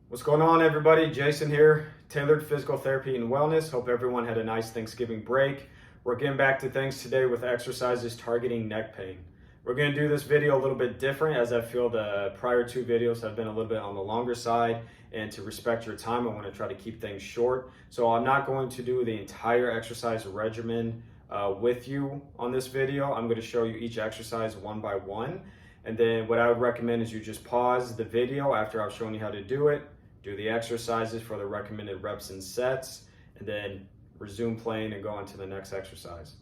What's going on, everybody? Jason here, Tailored Physical Therapy and Wellness. Hope everyone had a nice Thanksgiving break. We're getting back to things today with exercises targeting neck pain. We're going to do this video a little bit different, as I feel the prior two videos have been a little bit on the longer side, and to respect your time, I want to try to keep things short. So I'm not going to do the entire exercise regimen with you on this video. I'm going to show you each exercise one by one. And then what I would recommend is you just pause the video after I've shown you how to do it, do the exercises for the recommended reps and sets, and then resume playing and go on to the next exercise.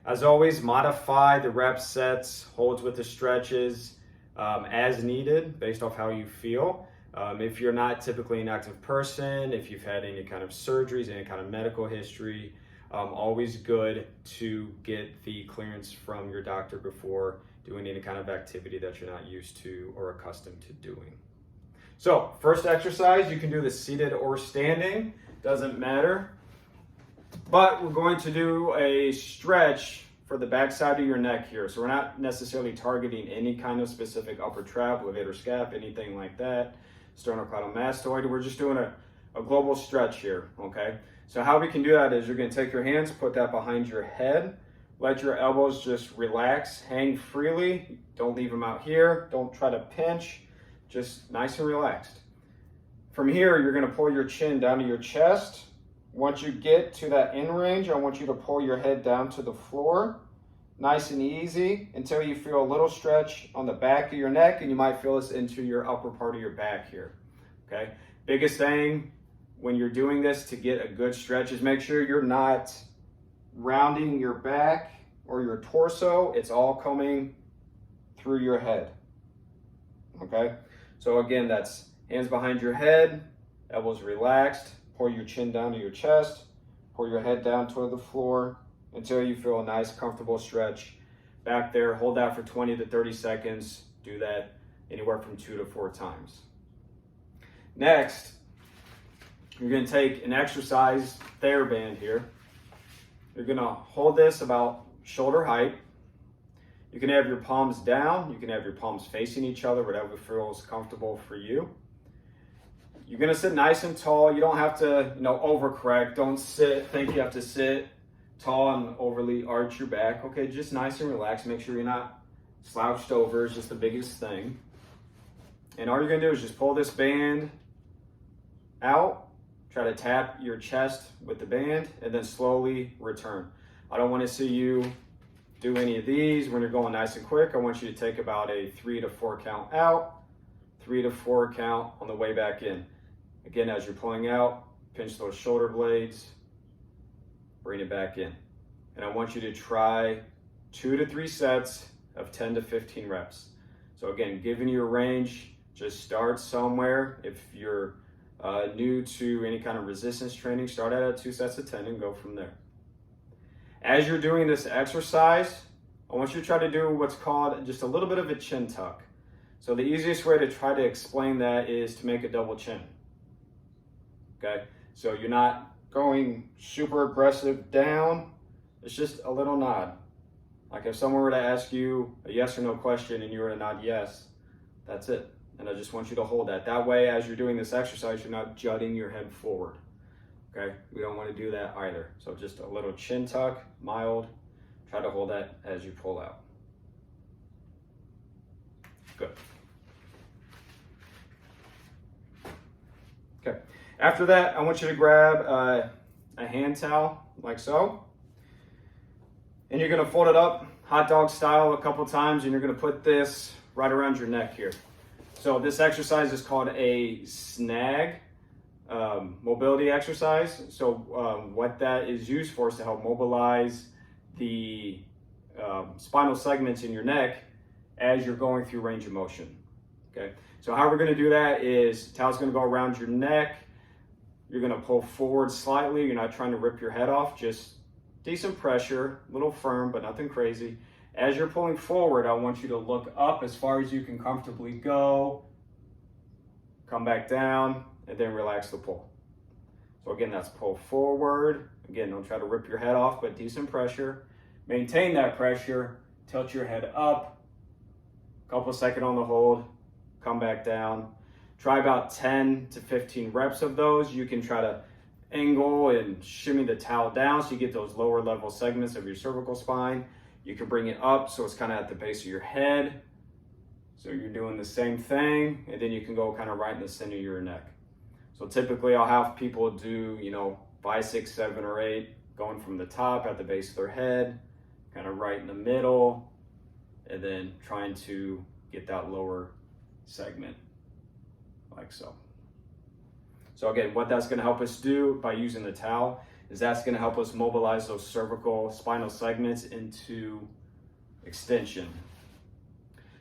As always, modify the reps, sets, holds with the stretches as needed based off how you feel. If you're not typically an active person, if you've had any kind of surgeries, any kind of medical history, always good to get the clearance from your doctor before doing any kind of activity that you're not used to or accustomed to doing. So first exercise, you can do this seated or standing, doesn't matter. But we're going to do a stretch for the back side of your neck here. So we're not necessarily targeting any kind of specific upper trap, levator scap, anything like that, sternocleidomastoid. We're just doing a global stretch here, okay? So how we can do that is you're gonna take your hands, put that behind your head, let your elbows just relax, hang freely. Don't leave them out here. Don't try to pinch. Just nice and relaxed. From here, you're going to pull your chin down to your chest. Once you get to that end range, I want you to pull your head down to the floor. Nice and easy until you feel a little stretch on the back of your neck, and you might feel this into your upper part of your back here. Okay. Biggest thing when you're doing this to get a good stretch is make sure you're not rounding your back or your torso. It's all coming through your head. Okay. So again, that's hands behind your head, elbows relaxed, pull your chin down to your chest, pull your head down toward the floor until you feel a nice, comfortable stretch back there. Hold that for 20 to 30 seconds. Do that anywhere from 2 to 4 times. Next, you're going to take an exercise TheraBand here. You're going to hold this about shoulder height. You can have your palms down, you can have your palms facing each other, whatever feels comfortable for you. You're gonna sit nice and tall. You don't have to, overcorrect. Don't think you have to sit tall and overly arch your back. Okay, just nice and relaxed. Make sure you're not slouched over is just the biggest thing. And all you're gonna do is just pull this band out, try to tap your chest with the band, and then slowly return. I don't wanna see you do any of these when you're going nice and quick. I want you to take about a 3 to 4 count out, 3 to 4 count on the way back in. Again, as you're pulling out, pinch those shoulder blades, bring it back in. And I want you to try 2 to 3 sets of 10 to 15 reps. So again, giving you a range, just start somewhere. If you're new to any kind of resistance training, start at 2 sets of 10 and go from there. As you're doing this exercise, I want you to try to do what's called just a little bit of a chin tuck. So the easiest way to try to explain that is to make a double chin. Okay, so you're not going super aggressive down, it's just a little nod. Like if someone were to ask you a yes or no question and you were to nod yes, that's it. And I just want you to hold that. That way, as you're doing this exercise, you're not jutting your head forward. Okay, we don't want to do that either. So just a little chin tuck, mild. Try to hold that as you pull out. Good. Okay, after that, I want you to grab a hand towel like so. And you're gonna fold it up, hot dog style, a couple times, and you're gonna put this right around your neck here. So this exercise is called a snag. Mobility exercise. So what that is used for is to help mobilize the spinal segments in your neck as you're going through range of motion. Okay, so how we're going to do that is towel's going to go around your neck. You're going to pull forward slightly. You're not trying to rip your head off, just decent pressure, a little firm, but nothing crazy. As you're pulling forward, I want you to look up as far as you can comfortably go, come back down, and then relax the pull. So again, that's pull forward. Again, don't try to rip your head off, but decent pressure. Maintain that pressure, tilt your head up, couple second on the hold, come back down. Try about 10 to 15 reps of those. You can try to angle and shimmy the towel down so you get those lower level segments of your cervical spine. You can bring it up so it's kind of at the base of your head. So you're doing the same thing, and then you can go kind of right in the center of your neck. So typically I'll have people do, 5, 6, 7, or 8, going from the top at the base of their head, kind of right in the middle, and then trying to get that lower segment, like so. So again, what that's gonna help us do by using the towel is that's gonna help us mobilize those cervical spinal segments into extension.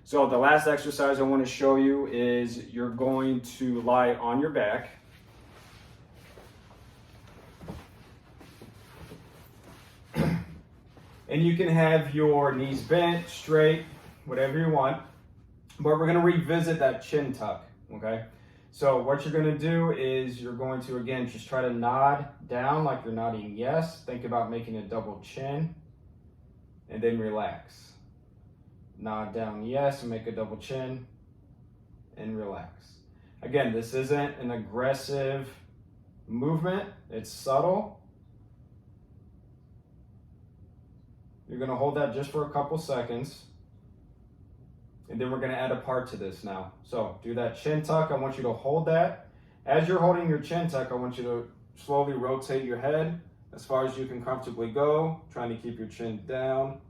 So the last exercise I wanna show you is you're going to lie on your back. And you can have your knees bent, straight, whatever you want. But we're gonna revisit that chin tuck, okay? So what you're gonna do is you're going to, again, just try to nod down like you're nodding yes. Think about making a double chin, and then relax. Nod down yes and make a double chin, and relax. Again, this isn't an aggressive movement, it's subtle. You're gonna hold that just for a couple seconds. And then we're gonna add a part to this now. So do that chin tuck. I want you to hold that. As you're holding your chin tuck, I want you to slowly rotate your head as far as you can comfortably go, trying to keep your chin down.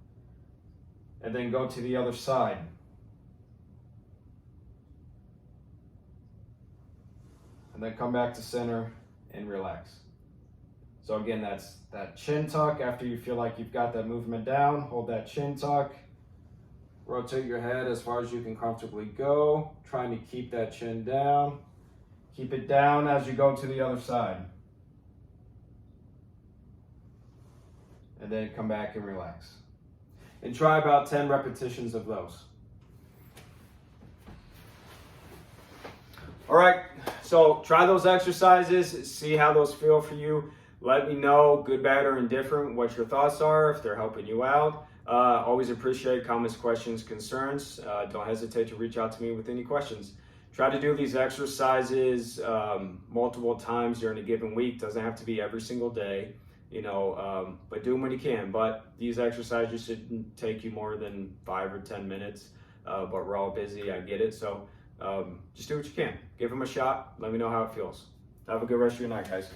And then go to the other side. And then come back to center and relax. So again, that's that chin tuck. After you feel like you've got that movement down, hold that chin tuck. Rotate your head as far as you can comfortably go, trying to keep that chin down. Keep it down as you go to the other side. And then come back and relax. And try about 10 repetitions of those. All right, so try those exercises, see how those feel for you. Let me know, good, bad, or indifferent, what your thoughts are, if they're helping you out. Always appreciate comments, questions, concerns. Don't hesitate to reach out to me with any questions. Try to do these exercises multiple times during a given week. Doesn't have to be every single day, but do them when you can. But these exercises shouldn't take you more than 5 or 10 minutes, but we're all busy, I get it. So just do what you can. Give them a shot. Let me know how it feels. Have a good rest of your night, guys.